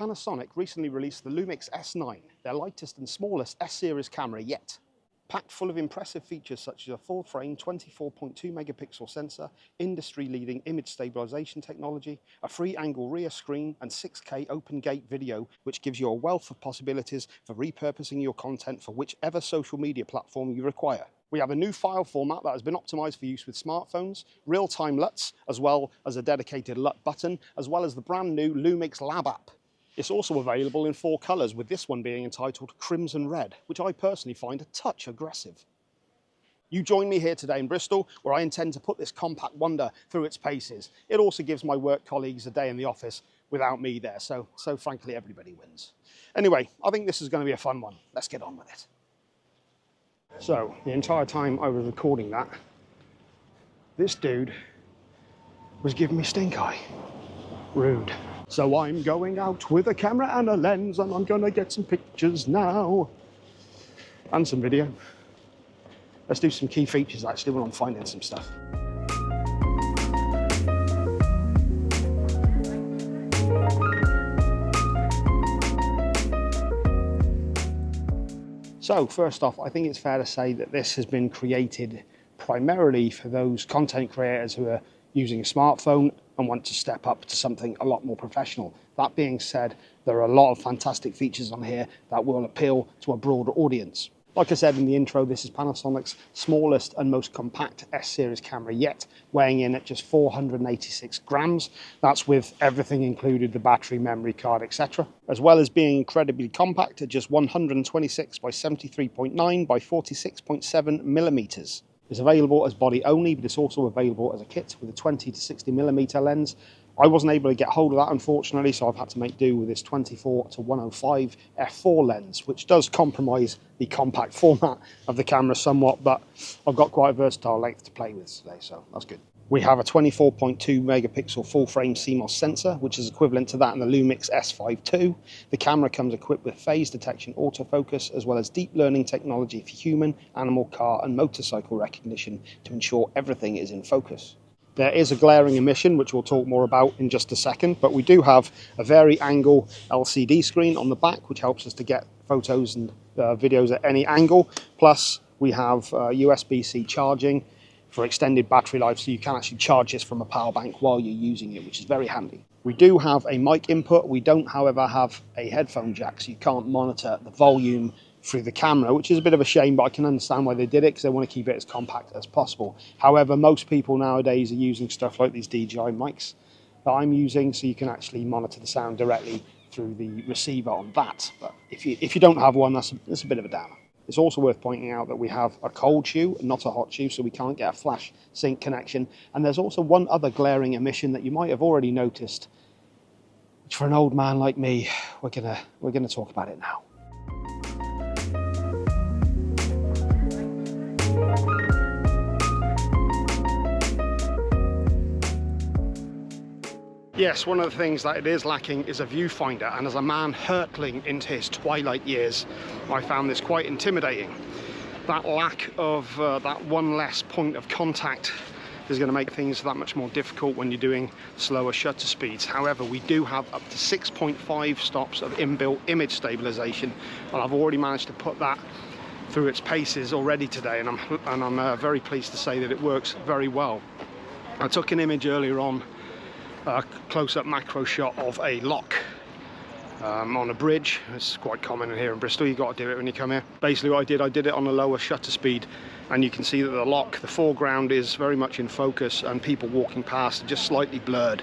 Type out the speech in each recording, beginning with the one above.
Panasonic recently released the LUMIX S9, their lightest and smallest S-series camera yet. Packed full of impressive features such as a full-frame 24.2 megapixel sensor, industry-leading image stabilization technology, a free-angle rear screen, and 6K open-gate video, which gives you a wealth of possibilities for repurposing your content for whichever social media platform you require. We have a new file format that has been optimized for use with smartphones, real-time LUTs, as well as a dedicated LUT button, as well as the brand new LUMIX Lab app. It's also available in 4 colours, with this one being entitled Crimson Red, which I personally find a touch aggressive. You join me here today in Bristol, where I intend to put this compact wonder through its paces. It also gives my work colleagues a day in the office without me there, so frankly everybody wins. Anyway, I think this is going to be a fun one. Let's get on with it. So, the entire time I was recording that, this dude was giving me stink eye. Rude. So I'm going out with a camera and a lens, and I'm gonna get some pictures now. And some video. Let's do some key features actually when I'm finding some stuff. So first off, I think it's fair to say that this has been created primarily for those content creators who are using a smartphone and want to step up to something a lot more professional. That being said, there are a lot of fantastic features on here that will appeal to a broader audience. Like I said in the intro, this is Panasonic's smallest and most compact S-series camera yet, weighing in at just 486 grams. That's with everything included, the battery, memory card, etc. As well as being incredibly compact at just 126 by 73.9 by 46.7 millimeters. It's available as body only, but it's also available as a kit with a 20 to 60 millimeter lens. I wasn't able to get hold of that, unfortunately, so I've had to make do with this 24 to 105 f4 lens, which does compromise the compact format of the camera somewhat, but I've got quite a versatile length to play with today, so that's good. We have a 24.2 megapixel full-frame CMOS sensor, which is equivalent to that in the LUMIX S5 II. The camera comes equipped with phase detection autofocus, as well as deep learning technology for human, animal, car, and motorcycle recognition to ensure everything is in focus. There is a glaring emission, which we'll talk more about in just a second, but we do have a vari-angle LCD screen on the back, which helps us to get photos and videos at any angle. Plus, we have USB-C charging for extended battery life, so you can actually charge this from a power bank while you're using it, which is very handy. We do have a mic input. We don't, however, have a headphone jack, so you can't monitor the volume through the camera, which is a bit of a shame, but I can understand why they did it, because they want to keep it as compact as possible. However, most people nowadays are using stuff like these DJI mics that I'm using, so you can actually monitor the sound directly through the receiver on that. But if you don't have one, that's a bit of a downer. It's also worth pointing out that we have a cold shoe, not a hot shoe, so we can't get a flash sync connection. And there's also one other glaring omission that you might have already noticed, which for an old man like me, we're gonna talk about it now. Yes, one of the things that it is lacking is a viewfinder, and as a man hurtling into his twilight years, I found this quite intimidating. That lack of that one less point of contact is going to make things that much more difficult when you're doing slower shutter speeds. However, we do have up to 6.5 stops of inbuilt image stabilization, and I've already managed to put that through its paces already today, and I'm very pleased to say that it works very well. I took an image earlier on, a close-up macro shot of a lock on a bridge. It's quite common here in Bristol, you've got to do it when you come here. Basically what I did it on a lower shutter speed, and you can see that the lock, the foreground is very much in focus, and people walking past are just slightly blurred,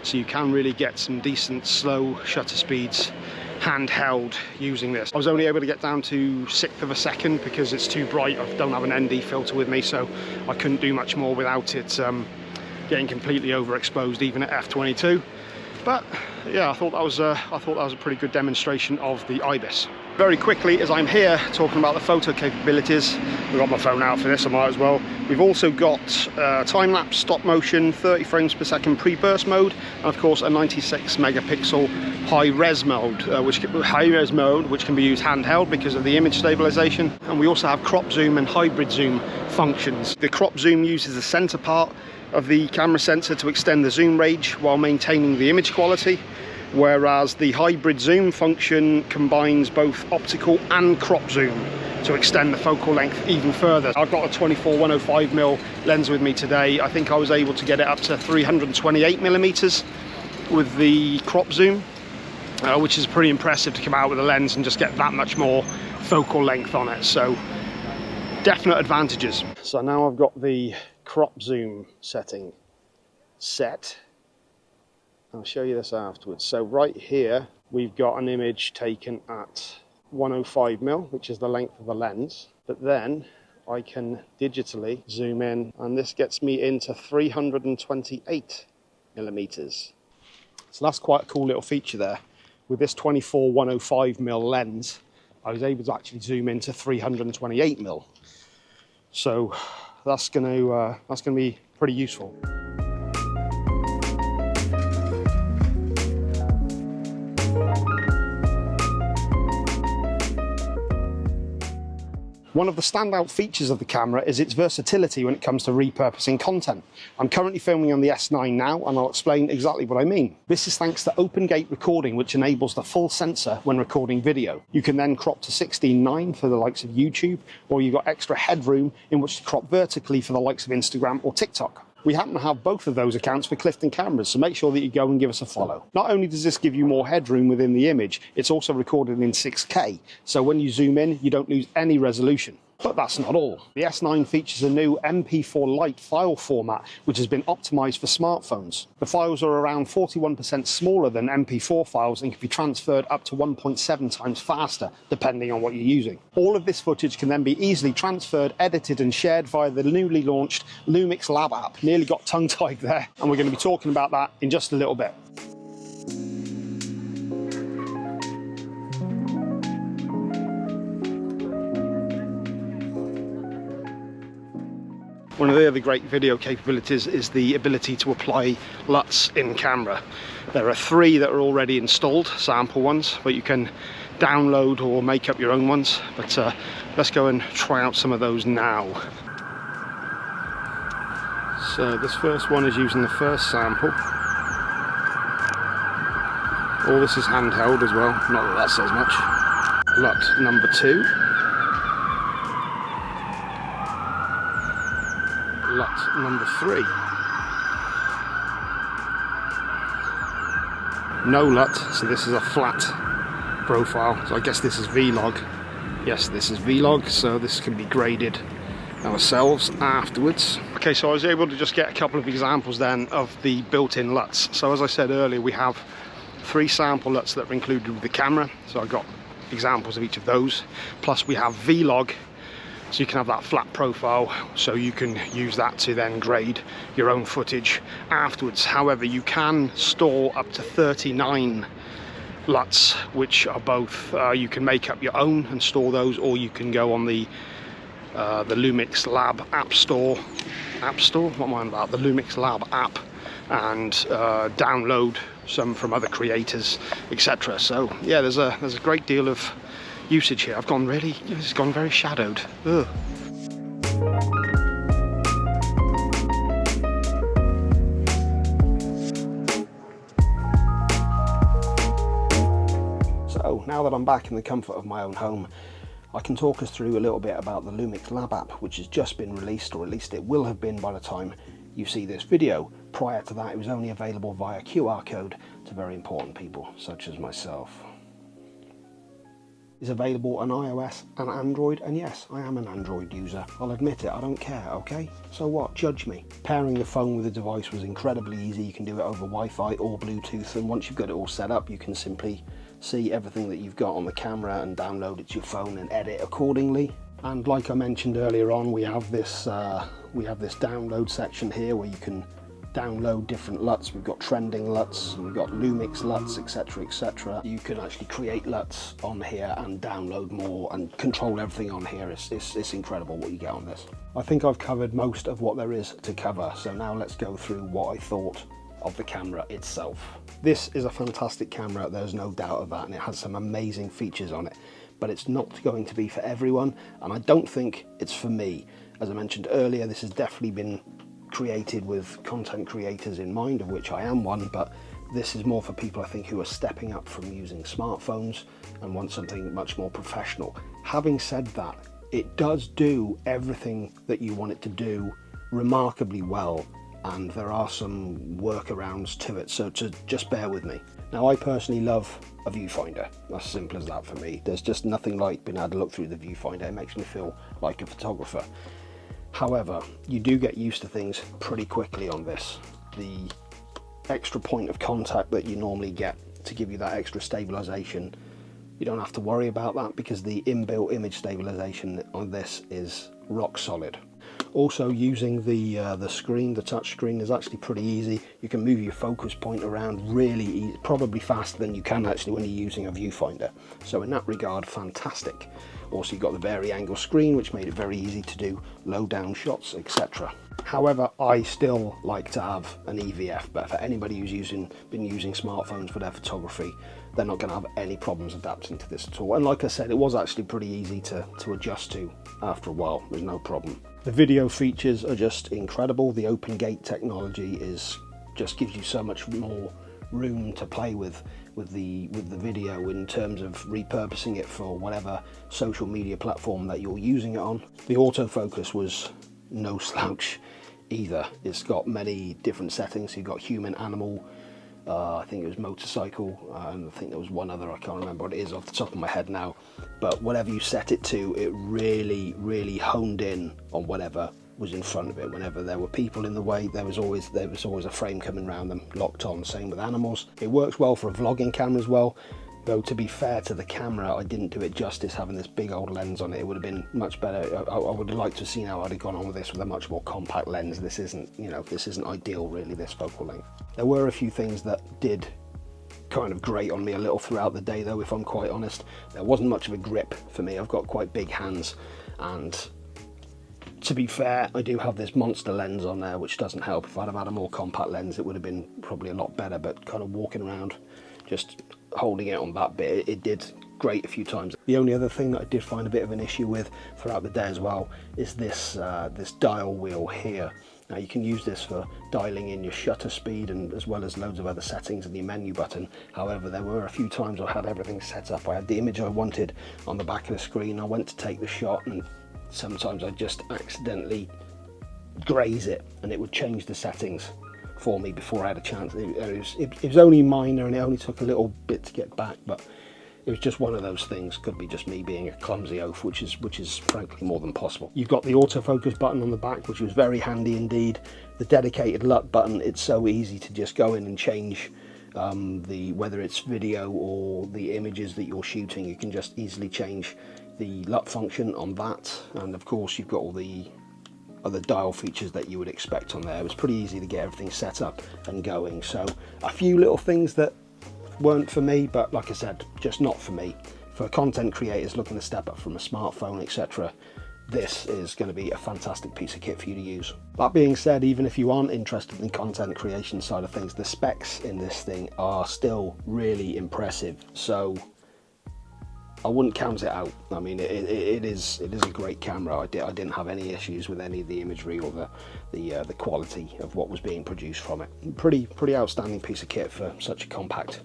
so you can really get some decent slow shutter speeds handheld using this. I was only able to get down to 1/6 of a second because it's too bright. I don't have an ND filter with me, so I couldn't do much more without it getting completely overexposed even at f22. But yeah, I thought that was a pretty good demonstration of the IBIS. Very quickly, as I'm here talking about the photo capabilities, I've got my phone out for this, I might as well. We've also got time-lapse, stop motion, 30 frames per second pre-burst mode, and of course a 96 megapixel high-res mode, which can be used handheld because of the image stabilization. And we also have crop zoom and hybrid zoom functions. The crop zoom uses the center part of the camera sensor to extend the zoom range while maintaining the image quality. whereas the hybrid zoom function combines both optical and crop zoom to extend the focal length even further. I've got a 24-105mm lens with me today. I think I was able to get it up to 328mm with the crop zoom, which is pretty impressive to come out with a lens and just get that much more focal length on it. So definite advantages. So now I've got the crop zoom setting set. I'll show you this afterwards. So right here we've got an image taken at 105mm, which is the length of the lens, but then I can digitally zoom in and this gets me into 328mm. So that's quite a cool little feature there. With this 24-105mm lens, I was able to actually zoom into 328mm. So that's going to be pretty useful. One of the standout features of the camera is its versatility when it comes to repurposing content. I'm currently filming on the S9 now, and I'll explain exactly what I mean. This is thanks to open gate recording, which enables the full sensor when recording video. You can then crop to 16:9 for the likes of YouTube, or you've got extra headroom in which to crop vertically for the likes of Instagram or TikTok. We happen to have both of those accounts for Clifton cameras, so make sure that you go and give us a follow. Not only does this give you more headroom within the image, it's also recorded in 6K, so when you zoom in, you don't lose any resolution. But that's not all. The S9 features a new MP4 Lite file format, which has been optimized for smartphones. The files are around 41% smaller than MP4 files and can be transferred up to 1.7 times faster, depending on what you're using. All of this footage can then be easily transferred, edited and shared via the newly launched LUMIX Lab app. Nearly got tongue-tied there, and we're going to be talking about that in just a little bit. One of the other great video capabilities is the ability to apply LUTs in camera. There are 3 that are already installed, sample ones, but you can download or make up your own ones. But let's go and try out some of those now. So this first one is using the first sample. All this is handheld as well, not that that says much. LUT number 2. LUT number 3. No LUT, so this is a flat profile. So I guess this is Vlog. Yes, this is Vlog, so this can be graded ourselves afterwards. Okay, so I was able to just get a couple of examples then of the built-in LUTs. So as I said earlier, we have 3 sample LUTs that are included with the camera. So I've got examples of each of those. Plus we have Vlog. So you can have that flat profile, so you can use that to then grade your own footage afterwards. However, you can store up to 39 LUTs, which are both, you can make up your own and store those, or you can go on the LUMIX Lab App Store, what am I on about? The LUMIX Lab app, and download some from other creators, etc. So yeah, there's a great deal of usage here. It's gone very shadowed. Ugh. So now that I'm back in the comfort of my own home, I can talk us through a little bit about the LUMIX Lab app, which has just been released, or at least it will have been by the time you see this video. Prior to that, it was only available via QR code to very important people such as myself. Is available on iOS and Android, and yes, I am an Android user. I'll admit it, I don't care, okay? So what? Judge me. Pairing the phone with the device was incredibly easy. You can do it over Wi-Fi or Bluetooth, and once you've got it all set up, you can simply see everything that you've got on the camera and download it to your phone and edit accordingly. And like I mentioned earlier on, we have this download section here where you can download different LUTs. We've got trending LUTs, we've got LUMIX LUTs, etc, etc. You can actually create LUTs on here and download more and control everything on here. It's incredible what you get on this. I think I've covered most of what there is to cover, so now let's go through what I thought of the camera itself. This is a fantastic camera, there's no doubt of that, and it has some amazing features on it, but it's not going to be for everyone, and I don't think it's for me. As I mentioned earlier, this has definitely been created with content creators in mind, of which I am one, but this is more for people, I think, who are stepping up from using smartphones and want something much more professional. Having said that, it does do everything that you want it to do remarkably well, and there are some workarounds to it, so just bear with me. Now, I personally love a viewfinder. As simple as that for me. There's just nothing like being able to look through the viewfinder. It makes me feel like a photographer. However, you do get used to things pretty quickly on this. The extra point of contact that you normally get to give you that extra stabilization, you don't have to worry about that, because the inbuilt image stabilization on this is rock solid. Also, using the screen, the touch screen, is actually pretty easy. You can move your focus point around really easy, probably faster than you can actually when you're using a viewfinder. So in that regard, fantastic. Also, you've got the vari-angle screen, which made it very easy to do low down shots, etc. However, I still like to have an EVF, but for anybody who's been using smartphones for their photography, they're not going to have any problems adapting to this at all. And like I said, it was actually pretty easy to adjust to after a while. There's no problem. The video features are just incredible. The open gate technology just gives you so much more room to play with the video in terms of repurposing it for whatever social media platform that you're using it on. The autofocus was no slouch either. It's got many different settings. You've got human, animal, I think it was motorcycle, and I think there was one other, I can't remember what it is off the top of my head now, but whatever you set it to, it really honed in on whatever was in front of it. Whenever there were people in the way, there was always a frame coming around them, locked on. Same with animals. It works well for a vlogging camera as well, though to be fair to the camera, I didn't do it justice having this big old lens on it. It would have been much better. I would have liked to have seen how I'd have gone on with this with a much more compact lens. This isn't, this isn't ideal really, this focal length. There were a few things that did kind of grate on me a little throughout the day though, if I'm quite honest. There wasn't much of a grip for me. I've got quite big hands, and to be fair, I do have this monster lens on there, which doesn't help. If I'd have had a more compact lens, it would have been probably a lot better, but kind of walking around, just holding it on that bit, it did grate a few times. The only other thing that I did find a bit of an issue with throughout the day as well is this dial wheel here. Now you can use this for dialing in your shutter speed, and as well as loads of other settings in the menu button. However, there were a few times I had everything set up. I had the image I wanted on the back of the screen. I went to take the shot, and sometimes I just accidentally graze it, and it would change the settings for me before I had a chance. It was only minor, and it only took a little bit to get back, but it was just one of those things. Could be just me being a clumsy oaf, which is frankly more than possible. You've got the autofocus button on the back, which was very handy indeed. The dedicated LUT button, it's so easy to just go in and change whether it's video or the images that you're shooting. You can just easily change the LUT function on that, and of course you've got all the other dial features that you would expect on there. It was pretty easy to get everything set up and going. So a few little things that weren't for me, but like I said, just not for me. For content creators looking to step up from a smartphone, etc., this is going to be a fantastic piece of kit for you to use. That being said, even if you aren't interested in the content creation side of things, the specs in this thing are still really impressive. So I wouldn't count it out. I mean, it is a great camera. I didn't have any issues with any of the imagery or the quality of what was being produced from it. Pretty outstanding piece of kit for such a compact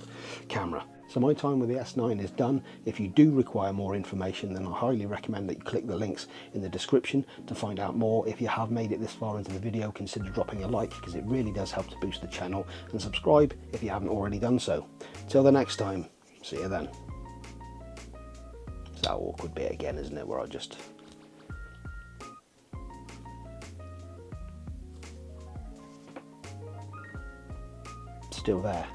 camera. So my time with the S9 is done. If you do require more information, then I highly recommend that you click the links in the description to find out more. If you have made it this far into the video, consider dropping a like, because it really does help to boost the channel, and subscribe if you haven't already done so. Till the next time, see you then. It's that awkward bit again, isn't it, where I just... still there.